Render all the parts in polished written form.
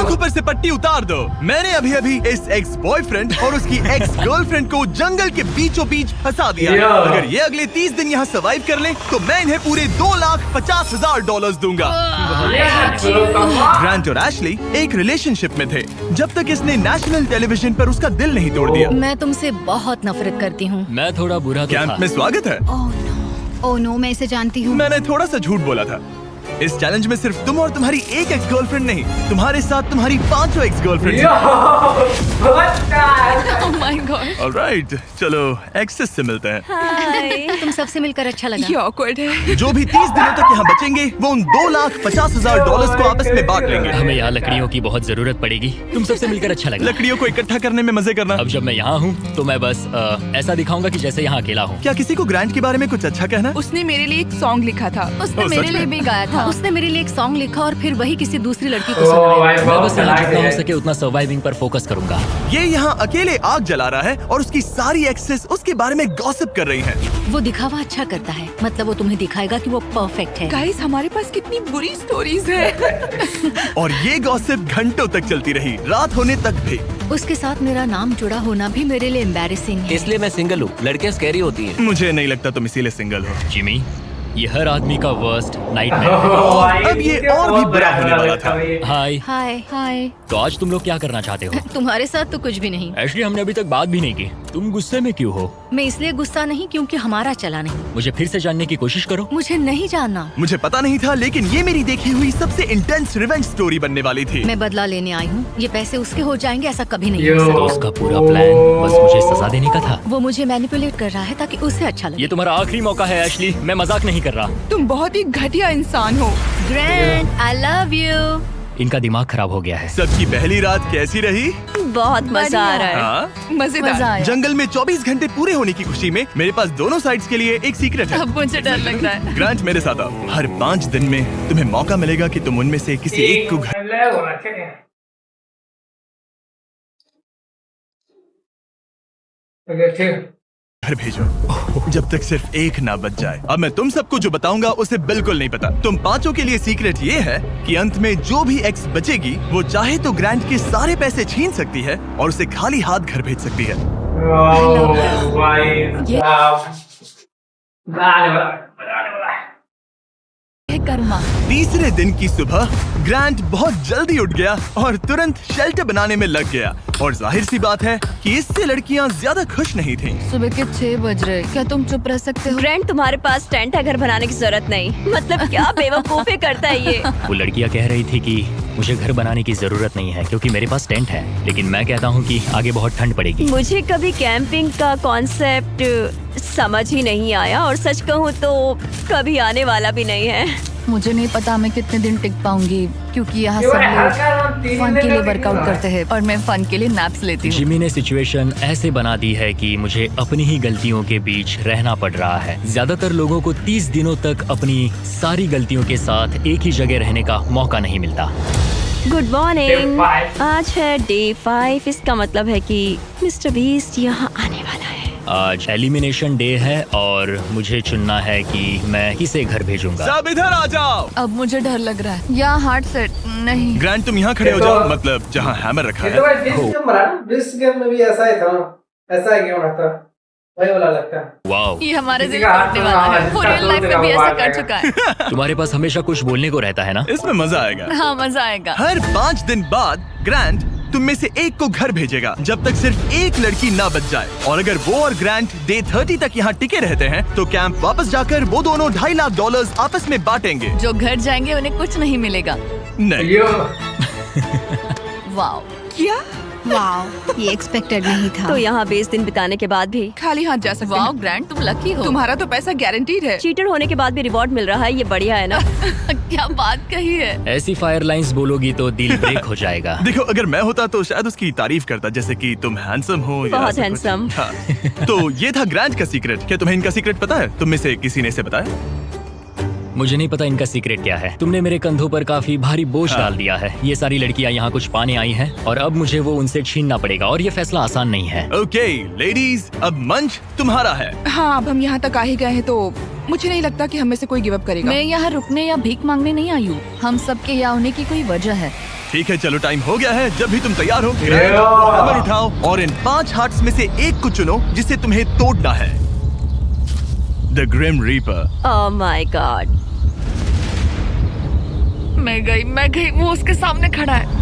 आंखों पर से पट्टी उतार दो। मैंने अभी अभी इस एक्स बॉयफ्रेंड और उसकी एक्स गर्लफ्रेंड को जंगल के बीचों बीच फंसा दिया है। अगर ये अगले 30 दिन यहाँ सर्वाइव कर लें तो मैं इन्हें पूरे $2,50,000 दूंगा। ग्रांट और एशली एक रिलेशनशिप में थे जब तक इसने नेशनल टेलीविजन पर उसका दिल नहीं तोड़ दिया। मैं तुमसे बहुत नफरत करती हूँ। मैं थोड़ा बुरा तो कैंप था। में स्वागत है। ओह नो, मैं इसे जानती हूँ। मैंने थोड़ा सा झूठ बोला था। इस चैलेंज में सिर्फ तुम और तुम्हारी एक एक्स गर्लफ्रेंड नहीं, तुम्हारे साथ तुम्हारी 5 ex girlfriend. Oh my God। Alright, चलो एक्सेस से मिलते हैं। तुम सबसे मिलकर अच्छा लगा। ये awkward है। जो भी 30 दिनों तक यहाँ बचेंगे वो उन $2,50,000 को आपस में बांट लेंगे। हमें यहाँ लकड़ियों की बहुत जरूरत पड़ेगी। तुम सबसे मिलकर अच्छा लगा। लकड़ियों को इकट्ठा करने में मजे करना। अब जब मैं यहाँ हूँ तो मैं बस ऐसा दिखाऊंगा कि जैसे यहाँ अकेला हूँ। क्या किसी को ग्रांट के बारे में कुछ अच्छा कहना है? उसने मेरे लिए एक सॉन्ग लिखा था। उसने ओह, मेरे सच लिए में? भी गाया था। उसने मेरे लिए एक सॉन्ग लिखा और फिर वही किसी दूसरी लड़की को सुनाया। मैं बस यहाँ जितना हो सके उतना सर्वाइविंग पर फोकस करूंगा। ये यहाँ अकेले आग जला रहा है और उसकी सारी एक्सेस उसके बारे में गॉसिप कर रही हैं। वो दिखावा अच्छा करता है, मतलब वो तुम्हें दिखाएगा कि वो परफेक्ट है। गाइस, हमारे पास कितनी बुरी स्टोरीज है। और ये गॉसिप घंटों तक चलती रही, रात होने तक भी। उसके साथ मेरा नाम जुड़ा होना भी मेरे लिए एम्बैरेसिंग है। इसलिए मैं सिंगल हूँ। लड़कियाँ स्कैरी होती हैं। मुझे नहीं लगता तुम इसीलिए सिंगल हो। जिमी, ये हर आदमी का वर्स्ट नाइटमेयर है। और अब ये और भी बुरा होने वाला था। हाय, हाय हाय। तो आज तुम लोग क्या करना चाहते हो? तुम्हारे साथ तो कुछ भी नहीं। एक्चुअली हमने अभी तक बात भी नहीं की। तुम गुस्से में क्यों हो? मैं इसलिए गुस्सा नहीं क्योंकि हमारा चला नहीं। मुझे फिर से जानने की कोशिश करो। मुझे नहीं जानना। मुझे पता नहीं था, लेकिन ये मेरी देखी हुई सबसे इंटेंस रिवेंज स्टोरी बनने वाली थी। मैं बदला लेने आई हूँ। ये पैसे उसके हो जाएंगे ऐसा कभी नहीं हो तो उसका पूरा प्लान बस मुझे सजा देने का था। सकता। वो मुझे मैनिपुलेट कर रहा है ताकि उसे अच्छा लगे। ये तुम्हारा आखिरी मौका है एशली, मैं मजाक नहीं कर रहा। तुम बहुत ही घटिया इंसान हो। Grand, I love you. इनका दिमाग खराब हो गया है। सबकी पहली रात कैसी रही? बहुत मजा आ रहा है। हाँ? मजेदार। मजा आया। जंगल में 24 घंटे पूरे होने की खुशी में मेरे पास दोनों साइड्स के लिए एक सीक्रेट है। अब मुझे डर लग रहा है। ग्रांट, मेरे साथ आओ। हर 5 दिन में तुम्हें मौका मिलेगा कि तुम उनमें से किसी एक को घर भेजो, जब तक सिर्फ एक ना बच जाए। अब मैं तुम सबको जो बताऊंगा उसे बिल्कुल नहीं पता। तुम 5 के लिए सीक्रेट ये है कि अंत में जो भी एक्स बचेगी वो चाहे तो ग्रांट के सारे पैसे छीन सकती है और उसे खाली हाथ घर भेज सकती है। कर्मा। तीसरे दिन की सुबह ग्रांट बहुत जल्दी उठ गया और तुरंत शेल्टर बनाने में लग गया। और जाहिर सी बात है कि इससे लड़कियां ज्यादा खुश नहीं थीं। सुबह के 6 बज रहे, क्या तुम चुप रह सकते हो? ग्रैंड, तुम्हारे पास टेंट है, घर बनाने की जरूरत नहीं। मतलब क्या बेवकूफी करता है ये। वो लड़कियां कह रही थी कि मुझे घर बनाने की जरूरत नहीं है क्योंकि मेरे पास टेंट है, लेकिन मैं कहता हूँ कि आगे बहुत ठंड पड़ेगी। मुझे कभी कैंपिंग का कॉन्सेप्ट समझ ही नहीं आया और सच कहूँ तो कभी आने वाला भी नहीं है। मुझे नहीं पता मैं कितने दिन टिक पाऊंगी क्योंकि यहाँ सब लोग फन के लिए वर्कआउट करते हैं और मैं फन के लिए नैप्स लेती हूँ। जिमी ने सिचुएशन ऐसे बना दी है कि मुझे अपनी ही गलतियों के बीच रहना पड़ रहा है। ज्यादातर लोगों को 30 दिनों तक अपनी सारी गलतियों के साथ एक ही जगह रहने का मौका नहीं मिलता। Good morning. आज है डे 5। इसका मतलब है कि मिस्टर बीस्ट यहाँ आने वाला है। आज एलिमिनेशन डे है और मुझे चुनना है कि मैं किसे घर भेजूंगा। सब इधर आ जाओ। अब मुझे डर लग रहा है। यहाँ हार्ट सेट नहीं। ग्रांट, तुम यहाँ खड़े हो जाओ, मतलब जहाँ हैमर रखा ये तो है। भाई डिस्क गेम बना ना, डिस्क गेम में भी ऐसा ही था। ऐसा ही गेम रहता, वही वाला लगता है। वाओ, ये हमारे किसी दिल का हाथ टूटने में वाला है। जिसका वो रियल लाइफ में भी तोड़ ऐसा देगा, कर चुका है। तुम्हारे पास हमेशा कुछ बोलने को रहता है ना। इसमें मजा आएगा। हाँ, मजा आएगा। हर 5 दिन बाद ग्रांट तुम में से एक को घर भेजेगा जब तक सिर्फ एक लड़की ना बच जाए। और अगर वो और ग्रांट डे 30 तक यहाँ टिके रहते हैं तो कैंप वापस जाकर वो दोनों $2.5 लाख आपस में बांटेंगे। जो घर जाएंगे उन्हें कुछ नहीं मिलेगा। नहीं, यो वाओ, क्या? वाओ, ये एक्सपेक्टेड नहीं था। तो यहाँ 20 दिन बिताने के बाद भी खाली हाथ जा सकते वाओ हैं। ग्रैंड, तुम लकी हो। तुम्हारा तो पैसा गारंटीड है। चीटर होने के बाद भी रिवॉर्ड मिल रहा है, ये बढ़िया है ना। क्या बात कही है। ऐसी फायर लाइंस बोलोगी तो दिल ब्रेक हो जाएगा। देखो, अगर मैं होता तो शायद उसकी तारीफ करता, जैसे कि तुम हैंडसम हो या बहुत ऐसा कुछ। हैंडसम। हाँ। तो ये था ग्रांट का सीक्रेट। क्या तुम्हें इनका सीक्रेट पता है? तुम में से किसी ने इसे बताया? मुझे नहीं पता इनका सीक्रेट क्या है। तुमने मेरे कंधों पर काफी भारी बोझ हाँ। डाल दिया है। ये सारी लड़कियां यहाँ कुछ पाने आई हैं और अब मुझे वो उनसे छीनना पड़ेगा और ये फैसला आसान नहीं है। ओके लेडीज, अब मंच तुम्हारा है। हाँ, अब हम यहाँ तक आ ही गए हैं तो मुझे नहीं लगता कि हम में से कोई गिव अप करेगा। मैं यहाँ रुकने या भीख मांगने नहीं आई हूँ। हम सबके यहाँ होने की कोई वजह है। ठीक है, चलो टाइम हो गया है। जब भी तुम तैयार हो, हैमर उठाओ और इन 5 हार्ट्स में से एक को चुनो जिसे तुम्हें तोड़ना है। The grim reaper. Oh my god. मैं गई, वो उसके सामने खड़ा है।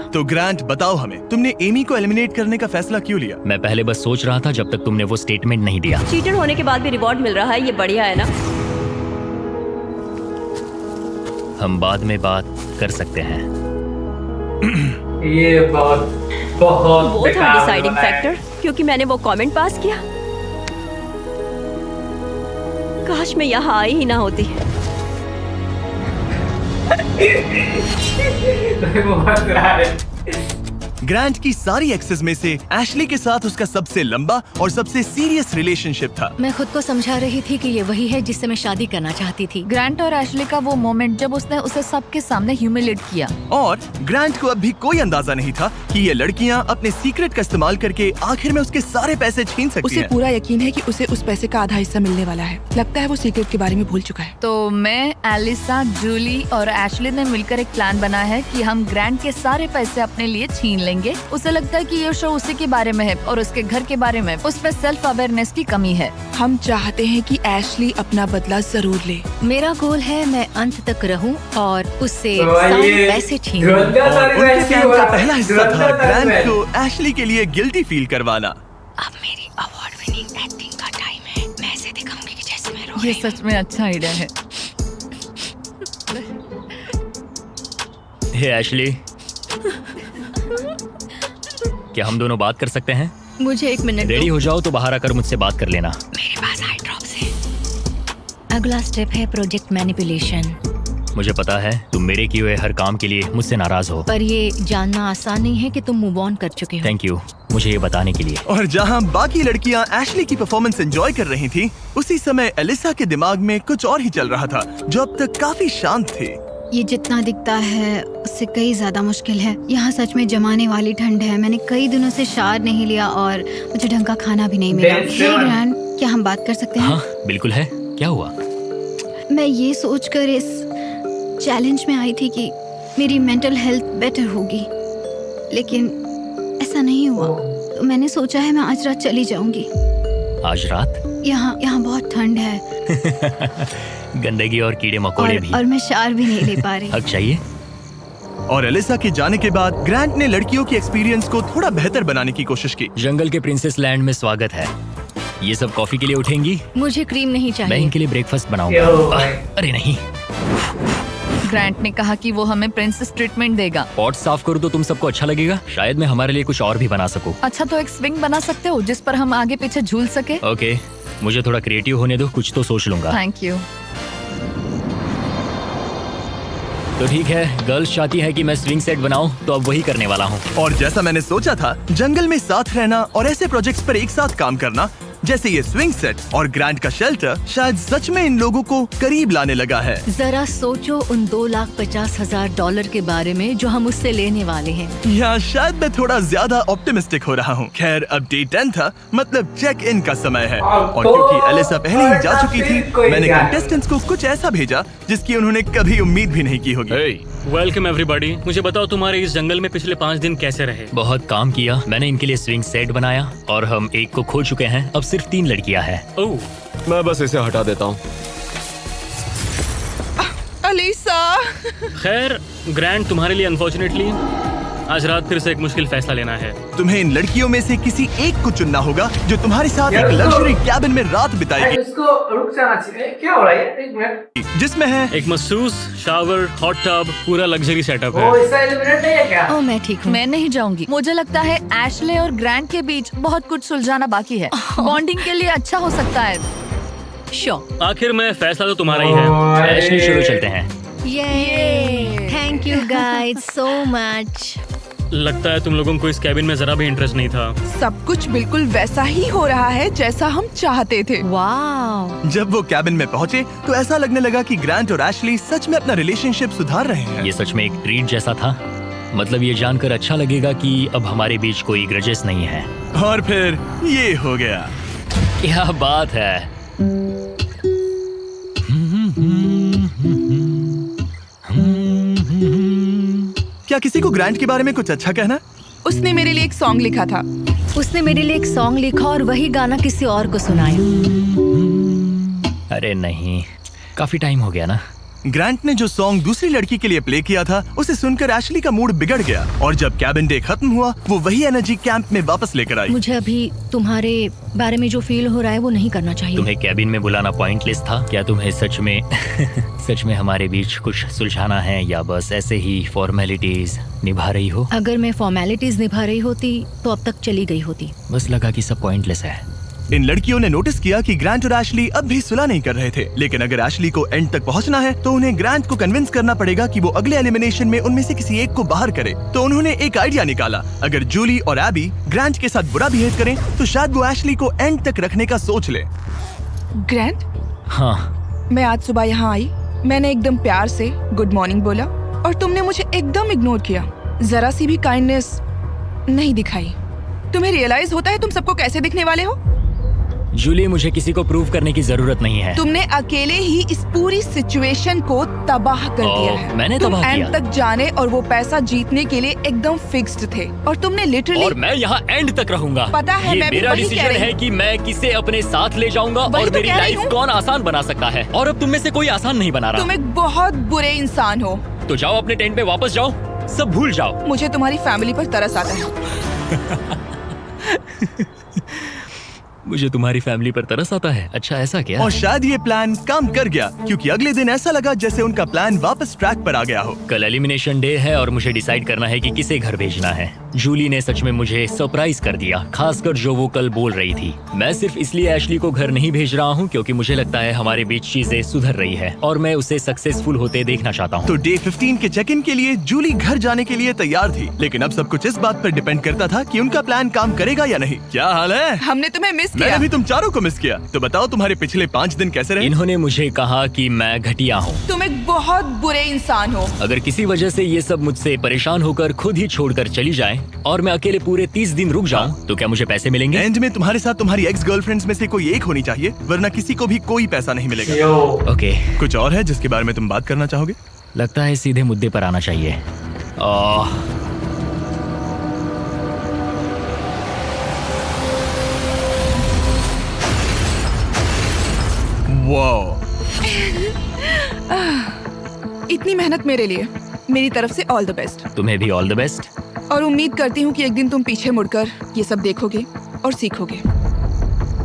तो ग्रांट, बताओ हमें, तुमने एमी को एलिमिनेट करने का फैसला क्यों लिया? मैं पहले बस सोच रहा था जब तक तुमने वो स्टेटमेंट नहीं दिया। चीटर होने के बाद भी रिवॉर्ड मिल रहा है, ये बढ़िया है ना? हम बाद में बात कर सकते हैं। ये बहुत वो था बेकार डिसाइडिंग बना है। फैक्टर, क्योंकि मैंने वो कमेंट पास किया। काश मैं यहाँ आई ही ना होती। वो हंस रहा है। ग्रांट की सारी एक्सेस में से एशली के साथ उसका सबसे लंबा और सबसे सीरियस रिलेशनशिप था। मैं खुद को समझा रही थी कि ये वही है जिससे मैं शादी करना चाहती थी। ग्रांट और एशली का वो मोमेंट जब उसने उसे सबके सामने ह्यूमिलेट किया। और ग्रांट को अब भी कोई अंदाजा नहीं था कि ये लड़कियां अपने सीक्रेट का इस्तेमाल करके आखिर में उसके सारे पैसे छीन सकती उसे हैं। पूरा यकीन है कि उसे उस पैसे का आधा हिस्सा मिलने वाला है। लगता है वो सीक्रेट के बारे में भूल चुका है। तो मैं, एलिसा, जूली और एशली ने मिलकर एक प्लान बना है कि हम ग्रांट के सारे पैसे अपने लिए छीन लेंगे। उसे लगता है कि ये शो उसी के बारे में है और उसके घर के बारे में। उसमें सेल्फ अवेयरनेस की कमी है। हम चाहते हैं कि एशली अपना बदला जरूर ले। मेरा गोल है मैं अंत तक रहूं और उससे तो सारे ये पैसे छीन लूं। धुरंधर और सारी उनके वैसी प्लान हुआ। का पहला हिस्सा था धुरंधर सारी ग्रांट वैसी। को एशली के लिए गिल्टी फील करवाना। अब मेरी अवार्ड विनिंग एक्टिंग का टाइम है। मैं ऐसे दिखाऊंगी कि जैसे मैं रो रही हूं। ये सच में अच्छा आइडिया है। हे एशली, क्या हम दोनों बात कर सकते हैं? मुझे 1 मिनट रेडी हो जाओ तो बाहर आकर मुझसे बात कर लेना। मेरे पास आई ड्रॉप्स है। अगला स्टेप है प्रोजेक्ट मैनिपुलेशन। मुझे पता है तुम मेरे किए हुए हर काम के लिए मुझसे नाराज हो। पर ये जानना आसान नहीं है कि तुम मूव ऑन कर चुके हो। थैंक यू मुझे ये बताने के लिए। और जहां बाकी लड़कियां एशली की परफॉर्मेंस एंजॉय कर रही थी, उसी समय एलिसा के दिमाग में कुछ और ही चल रहा था, जो अब तक काफी शांत थे। ये जितना दिखता है उससे कई ज्यादा मुश्किल है। यहाँ सच में जमाने वाली ठंड है। मैंने कई दिनों से शावर नहीं लिया और मुझे ढंग का खाना भी नहीं मिला। हे ग्रैंड, क्या हम बात कर सकते हैं? हाँ बिल्कुल है। क्या हुआ? मैं ये सोचकर इस चैलेंज में आई थी कि मेरी मेंटल हेल्थ बेटर होगी, लेकिन ऐसा नहीं हुआ। तो मैंने सोचा है मैं आज रात चली जाऊंगी। आज रात? यहाँ बहुत ठंड है गंदगी और कीड़े मकोड़े भी। और मैं शावर भी नहीं ले पा रही। हक चाहिए। और एलिसा के जाने के बाद ग्रांट ने लड़कियों की एक्सपीरियंस को थोड़ा बेहतर बनाने की कोशिश की। जंगल के प्रिंसेस लैंड में स्वागत है। ये सब कॉफी के लिए उठेंगी? मुझे क्रीम नहीं मैं चाहिए। इनके लिए ब्रेकफास्ट यो बनाऊंगा। भाई। अरे नहीं, ग्रांट ने कहा कि वो हमें प्रिंसेस ट्रीटमेंट देगा। पॉट साफ करो तो तुम सबको अच्छा लगेगा। शायद मैं हमारे लिए कुछ और भी बना सकूं। अच्छा, तो एक स्विंग बना सकते हो जिस पर हम आगे पीछे झूल सके। ओके, मुझे थोड़ा क्रिएटिव होने दो, कुछ तो सोच लूंगा। Thank you. तो ठीक है, गर्ल्स चाहती है कि मैं स्विंग सेट बनाऊं, तो अब वही करने वाला हूं। और जैसा मैंने सोचा था, जंगल में साथ रहना और ऐसे प्रोजेक्ट्स पर एक साथ काम करना, जैसे ये स्विंग सेट और ग्रांट का शेल्टर, शायद सच में इन लोगों को करीब लाने लगा है। जरा सोचो उन $2,50,000 के बारे में जो हम उससे लेने वाले हैं। या शायद मैं थोड़ा ज्यादा ऑप्टिमिस्टिक हो रहा हूँ। खैर, अब डे 10 था, मतलब चेक इन का समय है। और क्योंकि एलिसा पहले ही जा चुकी थी, मैंने कंटेस्टेंट्स को कुछ ऐसा भेजा जिसकी उन्होंने कभी उम्मीद भी नहीं की होगी। Welcome everybody. मुझे बताओ तुम्हारे इस जंगल में पिछले 5 दिन कैसे रहे? बहुत काम किया। मैंने इनके लिए स्विंग सेट बनाया और हम एक को खो चुके हैं। अब सिर्फ 3 लड़कियां हैं। ओह, मैं बस इसे हटा देता हूँ। एलिसा, खैर ग्रैंड, तुम्हारे लिए अनफॉर्चुनेटली आज रात फिर से एक मुश्किल फैसला लेना है। तुम्हें इन लड़कियों में से किसी एक को चुनना होगा जो तुम्हारे साथ एक लग्जरी कैबिन में रात बिताएगी, इसको रुक जाना चाहिए। क्या हो रहा है? एक मिनट। जिसमें है एक मसूस, शावर, हॉट टब, पूरा लग्जरी सेटअप वो है। इसका एलिमिनेट नहीं है क्या? ओ, मैं ठीक हूँ। मैं नहीं जाऊंगी। मुझे लगता है एशले और ग्रांट के बीच बहुत कुछ सुलझाना बाकी है। बॉन्डिंग के लिए अच्छा हो सकता है। श्योर। आखिर में फैसला तो तुम्हारा ही है। एशली, शुरू चलते हैं। ये thank you guys so much. लगता है तुम लोगों को इस कैबिन में जरा भी इंटरेस्ट नहीं था। सब कुछ बिल्कुल वैसा ही हो रहा है जैसा हम चाहते थे। वाह, जब वो कैबिन में पहुंचे तो ऐसा लगने लगा कि ग्रांट और एशली सच में अपना रिलेशनशिप सुधार रहे हैं। ये सच में एक ट्रीट जैसा था। मतलब ये जानकर अच्छा लगेगा कि अब हमारे बीच कोई ग्रजेस नहीं है। और फिर ये हो गया। क्या बात है। क्या किसी को ग्रांट के बारे में कुछ अच्छा कहना? उसने मेरे लिए एक सॉन्ग लिखा था। उसने मेरे लिए एक सॉन्ग लिखा और वही गाना किसी और को सुनाया। अरे नहीं, काफी टाइम हो गया ना। ग्रांट ने जो सॉन्ग दूसरी लड़की के लिए प्ले किया था उसे सुनकर एशली का मूड बिगड़ गया और जब कैबिन डे खत्म हुआ वो वही एनर्जी कैंप में वापस लेकर आई। मुझे अभी तुम्हारे बारे में जो फील हो रहा है वो नहीं करना चाहिए। तुम्हें कैबिन में बुलाना पॉइंटलेस था? क्या तुम्हें सच में सच में हमारे बीच कुछ सुलझाना है या बस ऐसे ही फॉर्मेलिटीज निभा रही हो? अगर मैं फॉर्मेलिटीज निभा रही होती तो अब तक चली गई होती। बस लगा कि सब पॉइंटलेस है। इन लड़कियों ने नोटिस किया कि ग्रांट और एशली अब भी सुलह नहीं कर रहे थे, लेकिन अगर एशली को एंड तक पहुंचना है तो उन्हें ग्रांट को कन्विंस करना पड़ेगा कि वो अगले एलिमिनेशन में उनमें से किसी एक को बाहर करे। तो उन्होंने एक आइडिया निकाला, अगर जूली और एबी ग्रांट के साथ बुरा बिहेव करें तो शायद वो एशली को एंड तक रखने का सोच ले। ग्रैंट, हाँ, मैं आज सुबह यहाँ आई, मैंने एकदम प्यार से गुड मॉर्निंग बोला और तुमने मुझे एकदम इग्नोर किया। जरा सी भी काइंडनेस नहीं दिखाई। तुम्हें रियलाइज होता है तुम सबको कैसे दिखने वाले हो? जूली, मुझे किसी को प्रूव करने की जरूरत नहीं है। तुमने अकेले ही इस पूरी सिचुएशन को तबाह कर दिया है। मैंने तुम तबाह एंड किया? तक जाने और वो पैसा जीतने के लिए एकदम फिक्स्ड थे और तुमने लिटरली। और मैं यहाँ एंड तक रहूंगा। पता है, ये मैं भी मेरा वही कह डिसीजन रही है हूँ। कि मैं किसे अपने साथ ले जाऊंगा वही और तो मेरी कह रही लाइफ हूँ। कौन आसान बना सकता है। और अब तुम में से कोई आसान नहीं बना रहा। तुम एक बहुत बुरे इंसान हो। तो जाओ अपने टेंट पे वापस जाओ, सब भूल जाओ। मुझे तुम्हारी फैमिली पर तरस आता है। मुझे तुम्हारी फैमिली पर तरस आता है। अच्छा, ऐसा क्या? और शायद ये प्लान काम कर गया क्योंकि अगले दिन ऐसा लगा जैसे उनका प्लान वापस ट्रैक पर आ गया हो। कल एलिमिनेशन डे है और मुझे डिसाइड करना है कि किसे घर भेजना है। जूली ने सच में मुझे सरप्राइज कर दिया, खासकर जो वो कल बोल रही थी। मैं सिर्फ इसलिए एशली को घर नहीं भेज रहा हूँ क्योंकि मुझे लगता है हमारे बीच चीजें सुधर रही है और मैं उसे सक्सेसफुल होते देखना चाहता हूँ। तो डे 15 के चेक इन के लिए जूली घर जाने के लिए तैयार थी, लेकिन अब सब कुछ इस बात पर डिपेंड करता था कि उनका प्लान काम करेगा या नहीं। क्या हाल है? हमने तुम्हें मिस किया। मैंने भी तुम चारों को मिस किया। तो बताओ तुम्हारे पिछले 5 दिन कैसे रहे? इन्होंने मुझे कहा कि मैं घटिया हूँ। तुम एक बहुत बुरे इंसान हो। अगर किसी वजह से ये सब मुझसे परेशान होकर खुद ही छोड़कर चली जाएं और मैं अकेले पूरे 30 दिन रुक जाऊं, तो क्या मुझे पैसे मिलेंगे? एंड में तुम्हारे साथ तुम्हारी एक्स गर्लफ्रेंड्स में से कोई एक होनी चाहिए, वरना किसी को भी कोई पैसा नहीं मिलेगा। ओके, कुछ और है जिसके बारे में तुम बात करना चाहोगे? लगता है सीधे मुद्दे पर आना चाहिए। वाओ, इतनी मेहनत मेरे लिए, मेरी तरफ से ऑल द बेस्ट। तुम्हें भी ऑल द बेस्ट। और उम्मीद करती हूँ कि एक दिन तुम पीछे मुड़कर ये सब देखोगे और सीखोगे।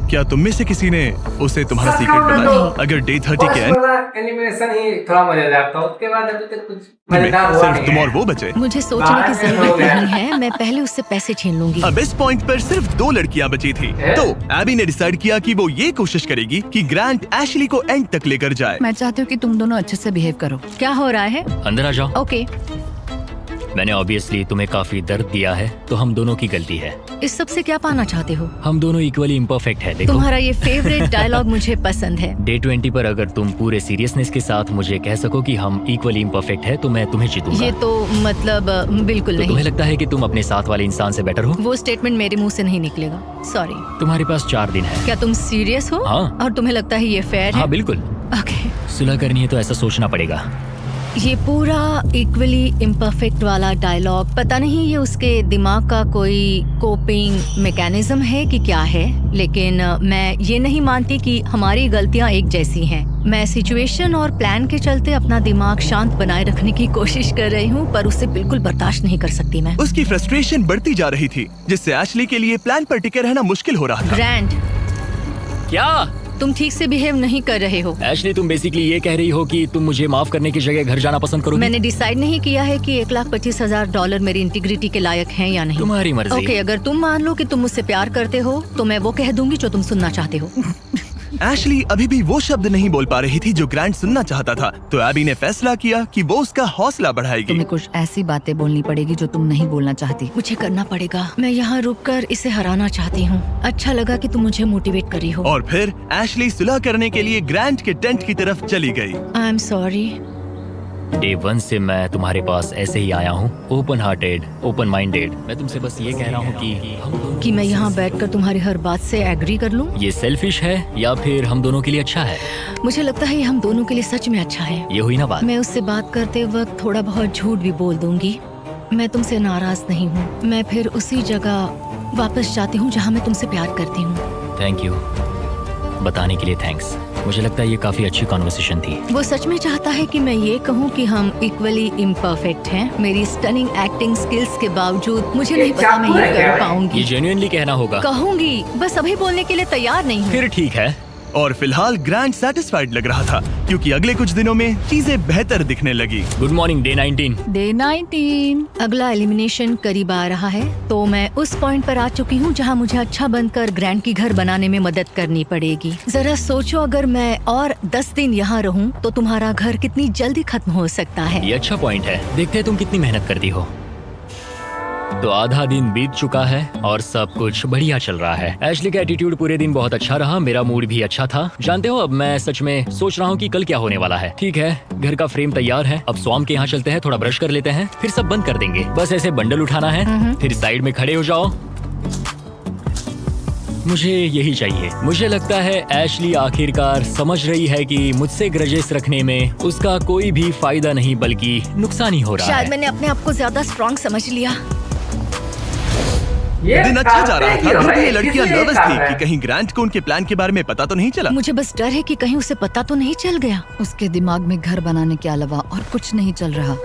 क्या तुम में से किसी ने उसे तुम्हारा सीक्रेट बताया? अगर डे 30 के एंड एनिमेशन ही थोड़ा मजेदार था, उसके बाद अभी तक कुछ में मजेदार हुआ सिर्फ नहीं तुम है। और वो बचे। मुझे सोचने की जरूरत नहीं है, मैं पहले उससे पैसे छीन लूंगी। अब इस पॉइंट पर सिर्फ 2 लड़कियां बची थी। तो एबी ने डिसाइड किया कि वो ये कोशिश करेगी कि ग्रांट एशली को एंड तक लेकर जाए। मैं चाहती हूँ कि तुम दोनों अच्छे से बिहेव करो। क्या हो रहा है? अंदर आ जाओ। ओके, मैंने ऑब्वियसली तुम्हें काफी दर्द दिया है, तो हम दोनों की गलती है। इस सब से क्या पाना चाहते हो? हम दोनों इक्वली इम्परफेक्ट है। देखो, तुम्हारा ये फेवरेट डायलॉग मुझे पसंद है। डे 20 पर अगर तुम पूरे सीरियसनेस के साथ मुझे कह सको कि हम इक्वली इम्परफेक्ट है, तो मैं तुम्हें जीतूंगा। ये तो मतलब बिल्कुल तो नहीं। तुम्हें लगता है कि तुम अपने साथ वाले इंसान से बेटर हो? वो स्टेटमेंट मेरे मुंह से नहीं निकलेगा, सॉरी। तुम्हारे पास 4 दिन है। क्या तुम सीरियस हो? हाँ। और तुम्हें लगता है ये फेयर हाँ, है? बिल्कुल। ओके। सुलह करनी है तो ऐसा सोचना पड़ेगा। ये पूरा इक्वली इम्परफेक्ट वाला डायलॉग, पता नहीं ये उसके दिमाग का कोई कोपिंग मैकेनिज्म है कि क्या है, लेकिन मैं ये नहीं मानती कि हमारी गलतियां एक जैसी हैं। मैं सिचुएशन और प्लान के चलते अपना दिमाग शांत बनाए रखने की कोशिश कर रही हूँ, पर उससे बिल्कुल बर्दाश्त नहीं कर सकती मैं। उसकी फ्रस्ट्रेशन बढ़ती जा रही थी, जिससे एशली के लिए प्लान पर टिके रहना मुश्किल हो रहा था। ग्रैंड, क्या तुम ठीक से बिहेव नहीं कर रहे हो। एशली, तुम बेसिकली ये कह रही हो कि तुम मुझे माफ करने की जगह घर जाना पसंद करोगी? मैंने डिसाइड नहीं किया है कि $1,25,000 मेरी इंटीग्रिटी के लायक हैं या नहीं। तुम्हारी मर्जी। ओके, अगर तुम मान लो कि तुम मुझसे प्यार करते हो तो मैं वो कह दूंगी जो तुम सुनना चाहते हो। एशली अभी भी वो शब्द नहीं बोल पा रही थी जो ग्रांट सुनना चाहता था, तो एबी ने फैसला किया कि वो उसका हौसला बढ़ाएगी। तुम्हें कुछ ऐसी बातें बोलनी पड़ेगी जो तुम नहीं बोलना चाहती। मुझे करना पड़ेगा। मैं यहाँ रुककर इसे हराना चाहती हूँ। अच्छा लगा कि तुम मुझे मोटिवेट करी हो। और फिर एशली सुलह करने के लिए ग्रांट के टेंट की तरफ चली गई। I am sorry. डे 1 से मैं तुम्हारे पास ऐसे ही आया हूँ, ओपन हार्टेड, ओपन माइंडेड। मैं तुमसे बस ये कह रहा हूँ कि मैं यहाँ बैठकर तुम्हारी हर बात से एग्री कर लूँ। ये सेल्फिश है या फिर हम दोनों के लिए अच्छा है? मुझे लगता है ये हम दोनों के लिए सच में अच्छा है। ये हुई ना बात। मैं उससे बात करते वक्त थोड़ा बहुत झूठ भी बोल दूंगी। मैं तुमसे नाराज नहीं हूँ। मैं फिर उसी जगह वापस जाती हूँ जहाँ मैं तुमसे प्यार करती हूँ। थैंक यू, बताने के लिए थैंक्स। मुझे लगता है ये काफी अच्छी कॉन्वर्सेशन थी। वो सच में चाहता है कि मैं ये कहूँ कि हम इक्वली इम्परफेक्ट हैं। मेरी स्टनिंग एक्टिंग स्किल्स के बावजूद मुझे नहीं पता मैं ये कर पाऊंगी। ये जेन्युइनली कहना होगा। कहूंगी, बस अभी बोलने के लिए तैयार नहीं हूँ। फिर ठीक है। और फिलहाल ग्रांट सेटिस्फाइड लग रहा था क्योंकि अगले कुछ दिनों में चीजें बेहतर दिखने लगी। Good morning day 19। डे 19। अगला एलिमिनेशन करीब आ रहा है, तो मैं उस पॉइंट पर आ चुकी हूँ जहाँ मुझे अच्छा बनकर ग्रैंड की घर बनाने में मदद करनी पड़ेगी। जरा सोचो, अगर मैं और 10 दिन यहाँ रहूँ तो तुम्हारा घर कितनी जल्दी खत्म हो सकता है। ये अच्छा पॉइंट है। देखते हैं तुम कितनी मेहनत करती हो। तो आधा दिन बीत चुका है और सब कुछ बढ़िया चल रहा है। एशली का एटीट्यूड पूरे दिन बहुत अच्छा रहा, मेरा मूड भी अच्छा था। जानते हो, अब मैं सच में सोच रहा हूँ कि कल क्या होने वाला है। ठीक है, घर का फ्रेम तैयार है। अब स्वाम के यहाँ चलते हैं, थोड़ा ब्रश कर लेते हैं, फिर सब बंद कर देंगे। बस ऐसे बंडल उठाना है, फिर साइड में खड़े हो जाओ। मुझे यही चाहिए। मुझे लगता है एशली आखिरकार समझ रही है कि मुझसे ग्रजेस रखने में उसका कोई भी फायदा नहीं बल्कि नुकसान ही हो रहा है। शायद मैंने अपने आप को ज्यादा स्ट्रॉन्ग समझ लिया। दिन अच्छा जा रहा था, फिर भी ये लड़कियां नर्वस थी कि कहीं ग्रांट को उनके प्लान के बारे में पता तो नहीं चला। मुझे बस डर है कि कहीं उसे पता तो नहीं चल गया। उसके दिमाग में घर बनाने के अलावा और कुछ नहीं चल रहा।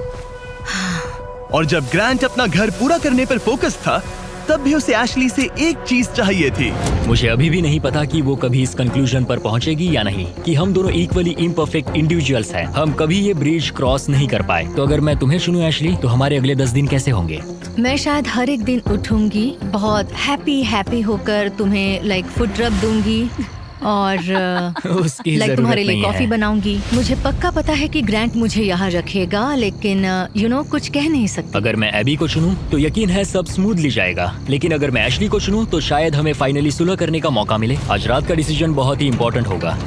और जब ग्रांट अपना घर पूरा करने पर फोकस था, तब भी उसे एशली से एक चीज चाहिए थी। मुझे अभी भी नहीं पता कि वो कभी इस कंक्लूजन पर पहुंचेगी या नहीं कि हम दोनों इक्वली इम्परफेक्ट इंडिविजुअल्स हैं। हम कभी ये ब्रिज क्रॉस नहीं कर पाए। तो अगर मैं तुम्हें चुनूं एशली, तो हमारे अगले 10 दिन कैसे होंगे? मैं शायद हर एक दिन उठूंगी, बहुत हैप्पी होकर तुम्हें लाइक फुट रब दूंगी और उसकी लाइक जरूरत तुम्हारे लिए नहीं कॉफी है। बनाऊंगी। मुझे पक्का पता है कि ग्रैंट मुझे यहाँ रखेगा, लेकिन कुछ कह नहीं सकती। अगर मैं एबी को चुनूं तो यकीन है सब स्मूथली जाएगा, लेकिन अगर मैं एशली को चुनूं तो शायद हमें फाइनली सुलह करने का मौका मिले। आज रात का डिसीजन बहुत ही इम्पोर्टेंट होगा।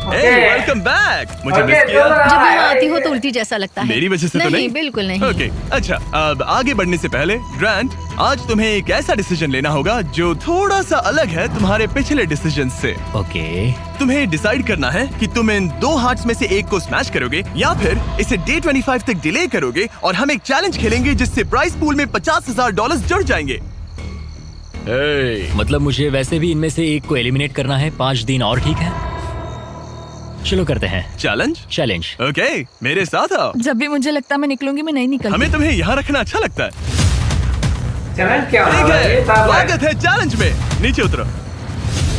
Hey, welcome back। मुझे मिस Okay, किया? जब यहाँ आती हो तो उल्टी जैसा लगता है। मेरी वजह से तो नहीं? बिल्कुल नहीं। ओके, अच्छा, अब आगे बढ़ने से पहले ग्रांट, आज तुम्हें एक ऐसा डिसीजन लेना होगा जो थोड़ा सा अलग है तुम्हारे पिछले डिसीजन से। ओके। तुम्हें डिसाइड करना है कि तुम इन 2 हार्ट्स में से एक को स्मैश करोगे या फिर इसे डे 25 तक डिले करोगे और हम एक चैलेंज खेलेंगे जिससे प्राइस पूल में $50,000 जुड़ जाएंगे। मतलब मुझे वैसे भी इनमें से एक को एलिमिनेट करना है। 5 दिन और, ठीक है? चलो करते हैं चैलेंज। ओके, मेरे साथ आओ। जब भी मुझे लगता मैं निकलूंगी, मैं नहीं निकलती। हमें तुम्हें यहाँ रखना अच्छा लगता है। चैलेंज क्या ठीक होगा? ये है, साफ है। स्वागत है चैलेंज में। नीचे उतरो।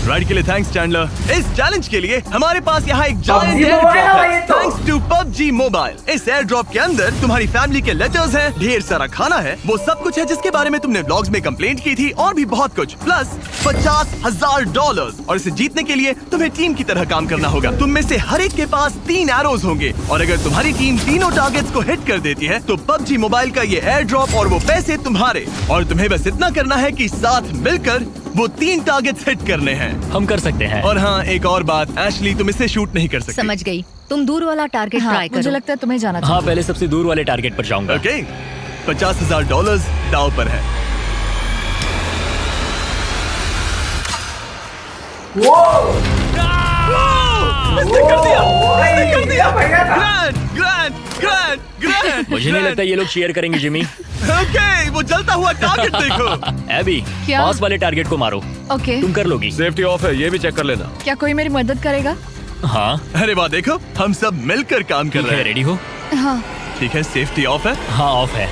राइड के लिए थैंक्स चैंडलर। इस चैलेंज के लिए हमारे पास यहाँ एक giant PUBG air mobile drop है है, ये तो। Thanks to PUBG mobile. इस एयर ड्रॉप के अंदर तुम्हारी फैमिली के लेटर्स हैं, ढेर सारा खाना है, वो सब कुछ है जिसके बारे में तुमने व्लॉग्स में कंप्लेंट की थी, और भी बहुत कुछ, प्लस $50,000। और इसे जीतने के लिए तुम्हें टीम की तरह काम करना होगा। तुम में से हर एक के पास 3 एरोज होंगे, और अगर तुम्हारी टीम तीनों टारगेट्स को हिट कर देती है तो PUBG मोबाइल का ये एयर ड्रॉप और वो पैसे तुम्हारे। और तुम्हें बस इतना करना है कि साथ मिलकर वो 3 टारगेट्स हिट करने हैं। हम कर सकते हैं। और हाँ, एक और बात, एशली तुम इसे शूट नहीं कर सकती। समझ गई। तुम दूर वाला टारगेट हाँ, ट्राई मुझे करो। लगता है तुम्हें जाना हाँ, चाहिए। पहले सबसे दूर वाले टारगेट पर जाऊंगा। ओके, $50,000 दाव पर है। इसने कर दिया, इसने कर दिया। ग्रैंड। मुझे नहीं लगता ये लोग शेयर करेंगे जिमी। ओके, वो जलता हुआ टारगेट देखो। एबी, क्या? पास वाले टारगेट को मारो। ओके, तुम कर लोगी। सेफ्टी ऑफ है, ये भी चेक कर लेना। क्या कोई मेरी मदद करेगा? हाँ, अरे वाह, देखो हम सब मिलकर काम कर ठीक रहे है, हैं। रेडी हो? हाँ। ठीक है, सेफ्टी ऑफ है। हाँ, ऑफ है।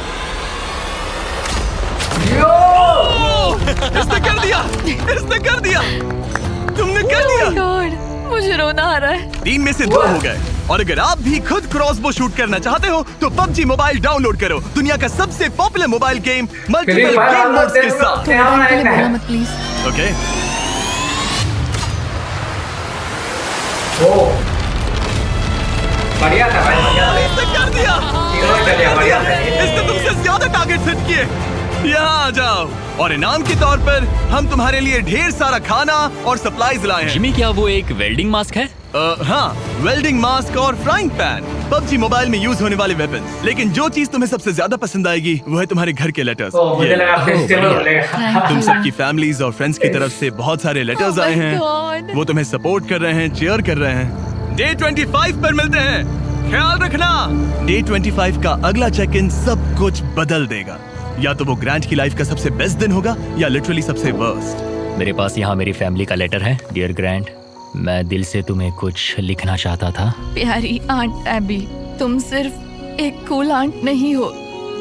इसने कर दिया, इसने कर दिया, तुमने कर दिया। गॉड, मुझे रोना आ रहा है। 3 में से 2 हो गए। और अगर आप भी खुद क्रॉसबो शूट करना चाहते हो तो PUBG मोबाइल डाउनलोड करो, दुनिया का सबसे popular mobile game multiple game modes के साथ। थोड़ा टाइम के लिए बोलना मत प्लीज। ओके, ओ बढ़िया था भाई, बढ़िया था। इसने कर दिया, इग्नोर कर दिया, बढ़िया था ये। इसने तुमसे ज्यादा टारगेट सेट किए। यहाँ आ जाओ, और इनाम के तौर पर हम तुम्हारे लिए ढेर सारा खाना और सप्लाईज लाए हैं। जिमी, क्या वो एक वेल्डिंग मास्क है? हाँ, वेल्डिंग मास्क और फ्राइंग पैन, PUBG मोबाइल में यूज होने वाले वेपन्स। लेकिन जो चीज तुम्हें सबसे ज्यादा पसंद आएगी वो है तुम्हारे घर के लेटर्स। ओ मुझे लगा फेस्टिवल बोलेगा। तुम सबकी फैमिलीज और फ्रेंड्स की तरफ से बहुत सारे लेटर्स आए हैं। God. वो तुम्हें सपोर्ट कर रहे हैं, चेयर कर रहे हैं। डे 25 पर मिलते हैं, ख्याल रखना। डे 25 का अगला चेक इन सब कुछ बदल देगा। या तो वो ग्रांट की लाइफ का सबसे बेस्ट दिन होगा या लिटरली सबसे वर्स्ट। मेरे पास यहाँ मेरी फैमिली का लेटर है। डियर ग्रैंड, मैं दिल से तुम्हें कुछ लिखना चाहता था। प्यारी आंट एबी, तुम सिर्फ एक कूल आंट नहीं हो,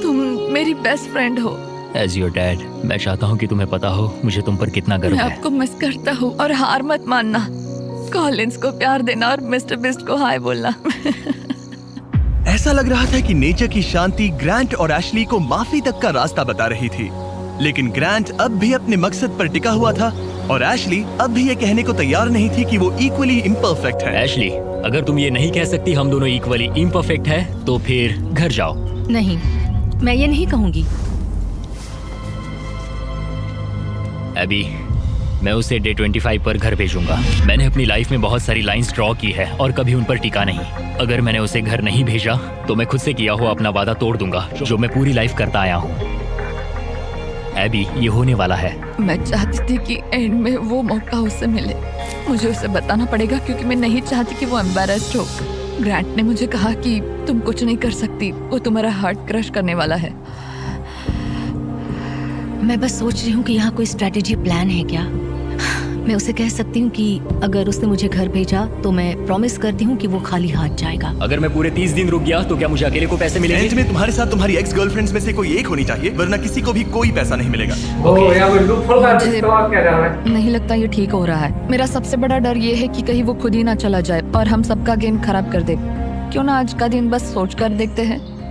तुम मेरी बेस्ट फ्रेंड हो। एज योर डैड, मैं चाहता हूँ कि तुम्हें पता हो मुझे तुम पर कितना गर्व मैं है। आपको मिस करता हूँ और हार मत मानना। कॉलिंस को प्यार देना और मिस्टर बिस्ट को हाय बोलना। ऐसा लग रहा था कि नेचर की शांति ग्रांट और एशली को माफी तक का रास्ता बता रही थी, लेकिन ग्रांट अब भी अपने मकसद पर टिका हुआ था और एशली अब भी ये कहने को तैयार नहीं थी कि वो इक्वली इम्परफेक्ट है। एशली, अगर तुम ये नहीं कह सकती हम दोनों इक्वली इम्परफेक्ट है तो फिर घर जाओ। नहीं, मैं ये नहीं कहूंगी। अभी मैं उसे डे 25 पर घर भेजूंगा। मैंने अपनी लाइफ में बहुत सारी लाइंस ड्रॉ की है और कभी उन पर टिका नहीं। अगर मैंने उसे घर नहीं भेजा तो मैं खुद से किया हुआ अपना वादा तोड़ दूंगा जो मैं पूरी लाइफ करता आया हूँ। एबी, ये होने वाला है। मैं चाहती थी कि एंड में वो मौका उसे मिले। मुझे उसे बताना पड़ेगा क्योंकि मैं नहीं चाहती कि वो एम्बैरेस्ड हो। ग्रांट ने मुझे कहा कि तुम कुछ नहीं कर सकती, वो तुम्हारा हार्ट क्रश करने वाला है। मैं बस सोच रही हूँ कि यहाँ कोई स्ट्रेटेजी प्लान है क्या। मैं उसे कह सकती हूँ कि अगर उसने मुझे घर भेजा तो मैं प्रॉमिस करती हूँ कि वो खाली हाथ जाएगा। अगर मैं पूरे 30 दिन रुक गया तो क्या मुझे अकेले को पैसे एंड मिलेंगे? में तुम्हारे साथ तुम्हारी एक्स गर्लफ्रेंड्स में से कोई एक होनी चाहिए, वरना किसी को भी कोई पैसा नहीं मिलेगा। ओ यहाँ कोई लूप होल का मुझे- तो क्या कर रहा है? नहीं लगता ये ठीक हो रहा है। मेरा सबसे बड़ा डर ये है कि कहीं वो खुद ही ना चला जाए और हम सबका गेम खराब कर दे। क्यों ना आज का दिन बस सोच कर देखते हैं।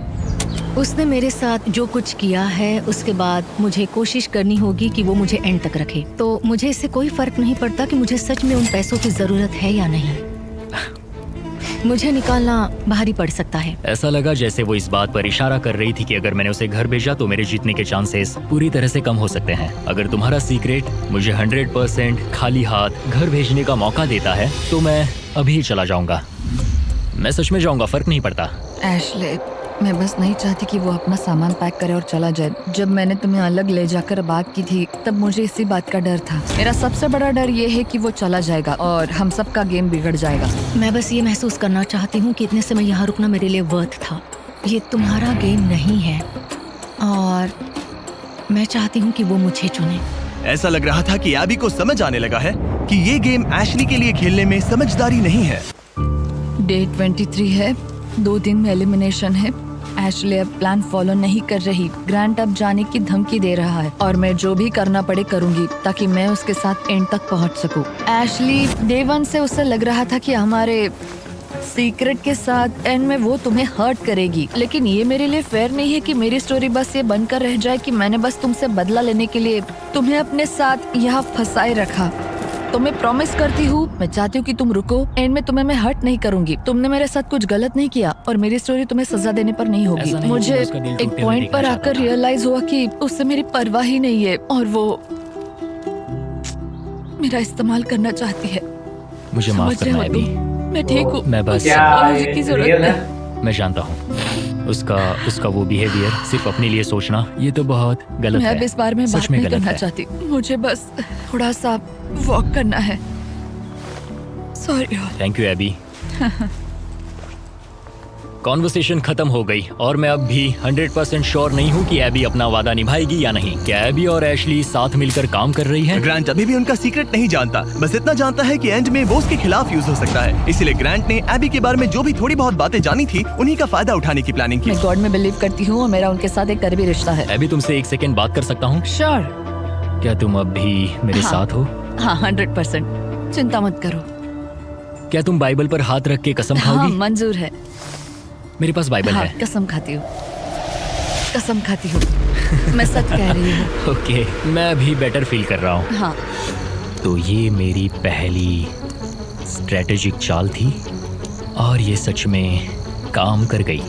उसने मेरे साथ जो कुछ किया है उसके बाद मुझे कोशिश करनी होगी कि वो मुझे एंड तक रखे। तो मुझे इससे कोई फर्क नहीं पड़ता कि मुझे सच में उन पैसों की जरूरत है या नहीं। मुझे निकालना भारी पड़ सकता है। ऐसा लगा जैसे वो इस बात पर इशारा कर रही थी कि अगर मैंने उसे घर भेजा तो मेरे जीतने के चांसेस पूरी तरह से कम हो सकते हैं। अगर तुम्हारा सीक्रेट मुझे 100% खाली हाथ घर भेजने का मौका देता है तो मैं अभी ही चला जाऊंगा। मैं सच में जाऊंगा, फर्क नहीं पड़ता। एशले, मैं बस नहीं चाहती कि वो अपना सामान पैक करे और चला जाए। जब मैंने तुम्हें अलग ले जाकर बात की थी तब मुझे इसी बात का डर था। मेरा सबसे बड़ा डर ये है कि वो चला जाएगा और हम सबका गेम बिगड़ जाएगा। मैं बस ये महसूस करना चाहती हूँ कि इतने समय यहाँ रुकना मेरे लिए वर्थ था। ये तुम्हारा गेम नहीं है और मैं चाहती हूँ कि वो मुझे चुने। ऐसा लग रहा था कि एबी को समझ आने लगा है कि ये गेम एशली के लिए खेलने में समझदारी नहीं है। डे 23 है, 2 दिन में एलिमिनेशन है। एशले अब प्लान फॉलो नहीं कर रही। ग्रांट अब जाने की धमकी दे रहा है और मैं जो भी करना पड़े करूंगी ताकि मैं उसके साथ एंड तक पहुंच सकूं। एशली, डे 1 से उसे लग रहा था कि हमारे सीक्रेट के साथ एंड में वो तुम्हें हर्ट करेगी, लेकिन ये मेरे लिए फेयर नहीं है कि मेरी स्टोरी बस ये बनकर रह जाए कि मैंने बस तुमसे बदला लेने के लिए तुम्हें अपने साथ यहाँ फंसाए रखा। तो मैं प्रॉमिस करती हूँ, मैं चाहती हूँ कि तुम रुको। एंड में तुम्हें मैं हर्ट नहीं करूंगी। तुमने मेरे साथ कुछ गलत नहीं किया और मेरी स्टोरी तुम्हें सजा देने पर नहीं होगी। ऐसा नहीं मुझे कि उसका दिल एक टूटते हुए पॉइंट पर देखना आकर चाहता था। रियलाइज हुआ कि उससे मेरी परवाह ही नहीं है और वो मेरा इस्तेमाल करना चाहती है। मुझे माफ समझ रहे करना हो एबी। तुम? मैं ठीक हूँ। मैं बस- क्या apology की जरूरत रियल है। है? मैं जानता हूँ उसका वो बिहेवियर, सिर्फ अपने लिए सोचना, ये तो बहुत गलत मैं है। अब इस बारे में सच बात में नहीं गलत करना है। चाहती। मुझे बस थोड़ा सा वॉक करना है। Sorry. Thank you Abby. Conversation खत्म हो गई और मैं अब भी 100% श्योर नहीं हूँ कि एबी अपना वादा निभाएगी या नहीं। क्या एबी और एशली साथ मिलकर काम कर रही है? ग्रांट अभी भी उनका सीक्रेट नहीं जानता, बस इतना जानता है कि एंड में वो उसके खिलाफ यूज हो सकता है। इसलिए ग्रांट ने एबी के बारे में जो भी थोड़ी बहुत बातें जानी थी उन्हीं का फायदा उठाने की प्लानिंग की। मैं गॉड में बिलीव करती हूँ और मेरा उनके साथ एक करीबी रिश्ता है। एबी, तुमसे 1 सेकेंड बात कर सकता हूँ? श्योर। क्या तुम अब भी मेरे हाँ। साथ हो? हाँ, 100%। चिंता मत करो। क्या तुम बाइबल पर हाथ रख के कसम हाँ, खाओगी? मंजूर है। मेरे पास बाइबल हाँ, है। कसम खाती हूँ। कसम खाती हूँ। मैं सच कह रही हूँ। ओके, मैं भी बेटर फील कर रहा हूँ। हाँ। तो ये मेरी पहली स्ट्रेटेजिक चाल थी और ये सच में काम कर गई।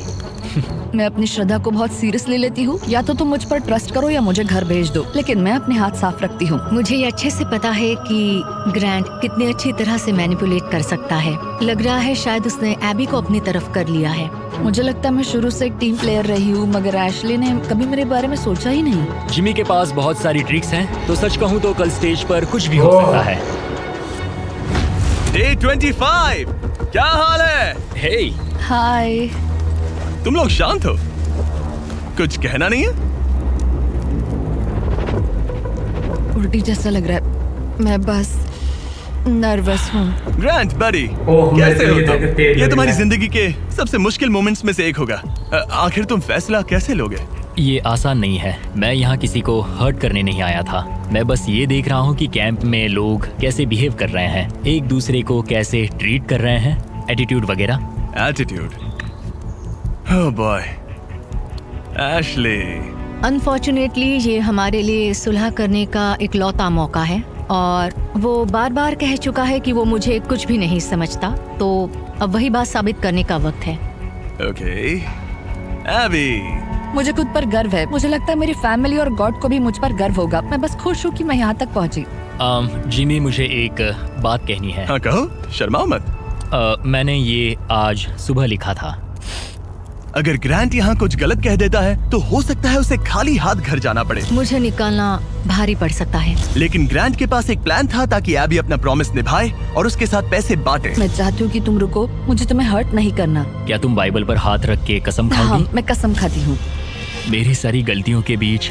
मैं अपनी श्रद्धा को बहुत सीरियसली लेती हूँ। या तो तुम मुझ पर ट्रस्ट करो या मुझे घर भेज दो, लेकिन मैं अपने हाथ साफ रखती हूँ। मुझे ये अच्छे से पता है कि ग्रैंट कितनी अच्छी तरह से मैनिपुलेट कर सकता है। लग रहा है शायद उसने एबी को अपनी तरफ कर लिया है। मुझे लगता है मैं शुरू से एक टीम प्लेयर रही हूँ, मगर एशली ने कभी मेरे बारे में सोचा ही नहीं। जिमी के पास बहुत सारी ट्रिक्स हैं, तो सच कहूँ तो कल स्टेज पर कुछ भी हो सकता है। Day 25, क्या हाल है? हे, हाय। तुम लोग शांत हो? कुछ कहना नहीं है? उल्टी जैसा लग रहा है। मैं बस नर्वस हूँ। ग्रैंट बडी, ओह, कैसे हो मैं तो तुम? तेज ये हो तुम्हारी गया। जिंदगी के सबसे मुश्किल मोमेंट्स में से एक होगा। आखिर तुम फैसला कैसे लोगे? ये आसान नहीं है। मैं यहाँ किसी को हर्ट करने नहीं आया था। मैं बस ये देख रहा हूँ कि कैंप में लोग कैसे बिहेव कर रहे हैं, एक दूसरे को कैसे ट्रीट कर रहे हैं, एटीट्यूड वगैरह। Attitude? Oh boy, Ashley. Unfortunately ये हमारे लिए सुलह करने का इकलौता मौका है और वो बार बार कह चुका है कि वो मुझे कुछ भी नहीं समझता, तो अब वही बात साबित करने का वक्त है। Okay, Abby. मुझे खुद पर गर्व है। मुझे लगता है मेरी फैमिली और गॉड को भी मुझ पर गर्व होगा। मैं बस खुश हूँ कि मैं यहाँ तक पहुँची। जिमी, मुझे एक बात कहनी है। हाँ कहो, शर्माओ मत। मैंने ये आज सुबह लिखा था। अगर ग्रैंट यहाँ कुछ गलत कह देता है तो हो सकता है उसे खाली हाथ घर जाना पड़े। मुझे निकालना भारी पड़ सकता है। लेकिन ग्रैंट के पास एक प्लान था ताकि एबी अपना प्रॉमिस निभाए और उसके साथ पैसे बांटे। मैं चाहती हूँ कि तुम रुको, मुझे तुम्हें हर्ट नहीं करना। क्या तुम बाइबल पर हाथ रख के कसम हाँ, खाओगी? मैं कसम खाती हूँ। मेरी सारी गलतियों के बीच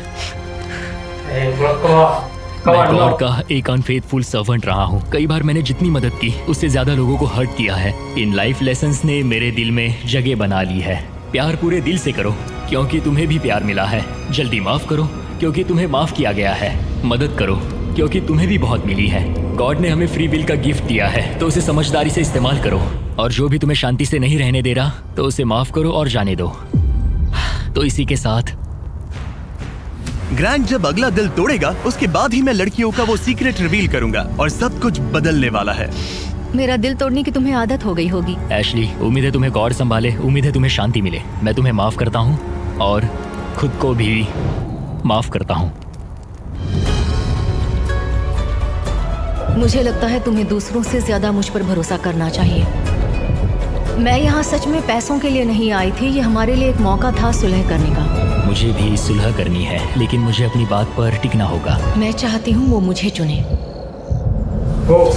Hey, bro, come on. Come मैं on, गॉड no. का एक अनफेथफुल सर्वेंट रहा हूँ। कई बार मैंने जितनी मदद की उससे ज्यादा लोगों को हर्ट किया है। इन लाइफ लेसन्स ने मेरे दिल में जगह बना ली है। प्यार पूरे दिल से करो क्योंकि तुम्हें भी प्यार मिला है। जल्दी माफ करो क्योंकि तुम्हें माफ किया गया है। मदद करो क्योंकि तुम्हें भी बहुत मिली है। गॉड ने हमें फ्री विल का गिफ्ट दिया है, तो उसे समझदारी से इस्तेमाल करो। और जो भी तुम्हें शांति से नहीं रहने दे रहा तो उसे माफ करो और जाने दो। तो इसी के साथ ग्रैंट जब अगला दिल तोड़ेगा उसके बाद ही मैं लड़कियों का वो सीक्रेट रिवील करूंगा और सब कुछ बदलने वाला है। मेरा दिल तोड़ने की तुम्हें आदत हो गई होगी। एशली, उम्मीद है तुम्हें गॉड संभाले, उम्मीद है तुम्हें शांति मिले। मैं तुम्हें माफ करता हूँ और खुद को भी माफ करता हूँ। मुझे लगता है तुम्हें दूसरों से ज्यादा मुझ पर भरोसा करना चाहिए। मैं यहाँ सच में पैसों के लिए नहीं आई थी। ये हमारे लिए एक मौका था सुलह करने का। मुझे भी सुलह करनी है, लेकिन मुझे अपनी बात पर टिकना होगा। मैं चाहती हूँ वो मुझे चुने। Oh.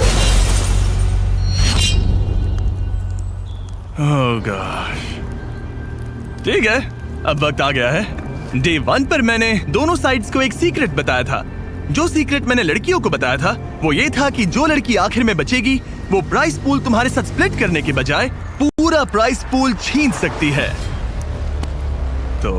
ओह गॉश। ठीक है, अब वक्त आ गया है। डे 1 पर मैंने दोनों साइड्स को एक सीक्रेट बताया था। जो सीक्रेट मैंने लड़कियों को बताया था वो ये था कि जो लड़की आखिर में बचेगी वो प्राइस पूल तुम्हारे साथ स्प्लिट करने के बजाय पूरा प्राइस पूल छीन सकती है। तो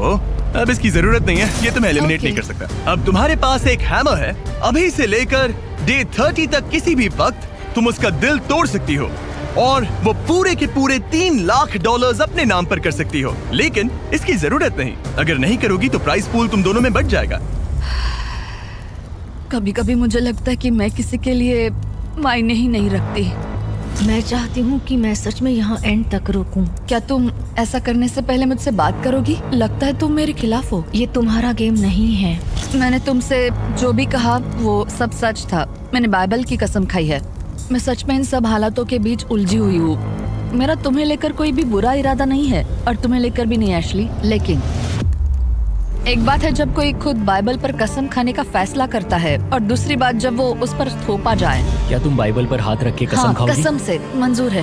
अब इसकी जरूरत नहीं है, ये तुम्हें एलिमिनेट नहीं कर सकता। अब तुम्हारे पास एक हैमर है। अभी से लेकर डे 30 तक किसी भी वक्त तुम उसका दिल तोड़ सकती हो और वो पूरे के पूरे $3 लाख अपने नाम पर कर सकती हो। लेकिन इसकी जरूरत नहीं। अगर नहीं करोगी तो प्राइस पूल तुम दोनों में बढ़ जाएगा। कभी कभी मुझे लगता है कि मैं किसी के लिए मायने ही नहीं रखती। मैं चाहती हूँ कि मैं सच में यहाँ एंड तक रुकूं। क्या तुम ऐसा करने से पहले मुझसे बात करोगी? लगता है तुम मेरे खिलाफ हो। ये तुम्हारा गेम नहीं है। मैंने तुमसे जो भी कहा वो सब सच था। मैंने बाइबल की कसम खाई है। मैं सच में इन सब हालातों के बीच उलझी हुई हूँ। मेरा तुम्हें लेकर कोई भी बुरा इरादा नहीं है और तुम्हें लेकर भी नहीं एशली। लेकिन एक बात है जब कोई खुद बाइबल पर कसम खाने का फैसला करता है और दूसरी बात जब वो उस पर थोपा जाए। क्या तुम बाइबल पर हाथ रख के कसम हाँ, खाओगी? कसम से मंजूर है।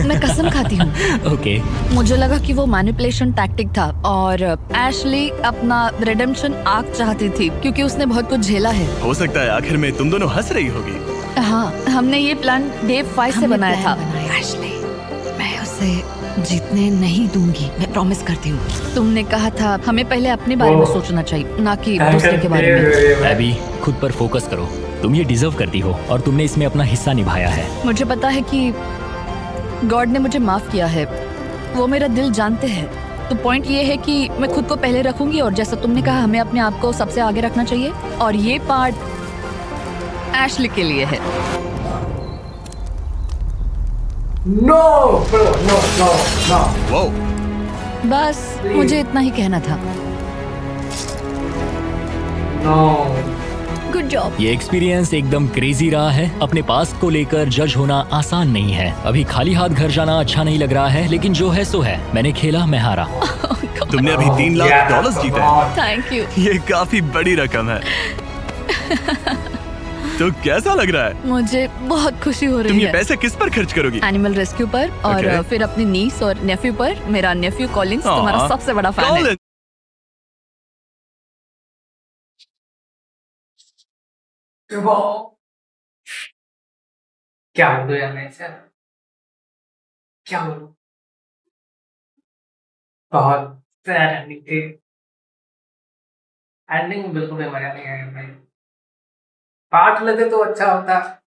मैं कसम खाती हूँ। ओके। मुझे लगा कि वो मैनिपुलेशन टैक्टिक था और एशली अपना रिडेम्पशन आर्क चाहती थी क्योंकि उसने बहुत कुछ झेला है। हो सकता है आखिर में तुम दोनों हंस रही होगी। हाँ, हमने ये प्लान डे 5 से हमने बनाया था। प्लान बनाया। एशली, मैं उसे जीतने नहीं दूंगी, मैं प्रॉमिस करती हूँ। तुमने कहा था हमें पहले अपने बारे में सोचना चाहिए, ना कि दूसरे के बारे में। एबी, खुद पर फोकस करो। तुम ये डिजर्व करती हो और तुमने इसमें अपना हिस्सा निभाया है। मुझे पता है कि गॉड ने मुझे माफ किया है। वो मेरा दिल जानते हैं। तो पॉइंट ये है कि मैं खुद को पहले रखूंगी और जैसा तुमने कहा हमें अपने आप को सबसे आगे रखना चाहिए और ये पार्ट एशली के लिए है। No bro, no no no. वो बस मुझे इतना ही कहना था। नो। Good job. ये एक्सपीरियंस एकदम क्रेजी रहा है। अपने पास्ट को लेकर जज होना आसान नहीं है। अभी खाली हाथ घर जाना अच्छा नहीं लग रहा है, लेकिन जो है सो है। मैंने खेला, मैं हारा। तुमने अभी $3 लाख जीते हैं। Thank you. ये काफी बड़ी रकम है। तो कैसा लग रहा है? मुझे बहुत खुशी हो तुम रही ये है। पैसे किस पर खर्च करोगी? एनिमल रेस्क्यू पर और Okay. फिर अपनी नीस और नेफ्यू पर। मेरा नेफ्यू कॉलिंस तुम्हारा हाँ। सबसे बड़ा फैन है। कॉलिन, क्या बोलूं यार मैं इसे? क्या बोलूं? बहुत सैड एंडिंग थी। एंडिंग बिल्कुल भी मजा नहीं आया भाई। पार्ट लेते तो अच्छा होता।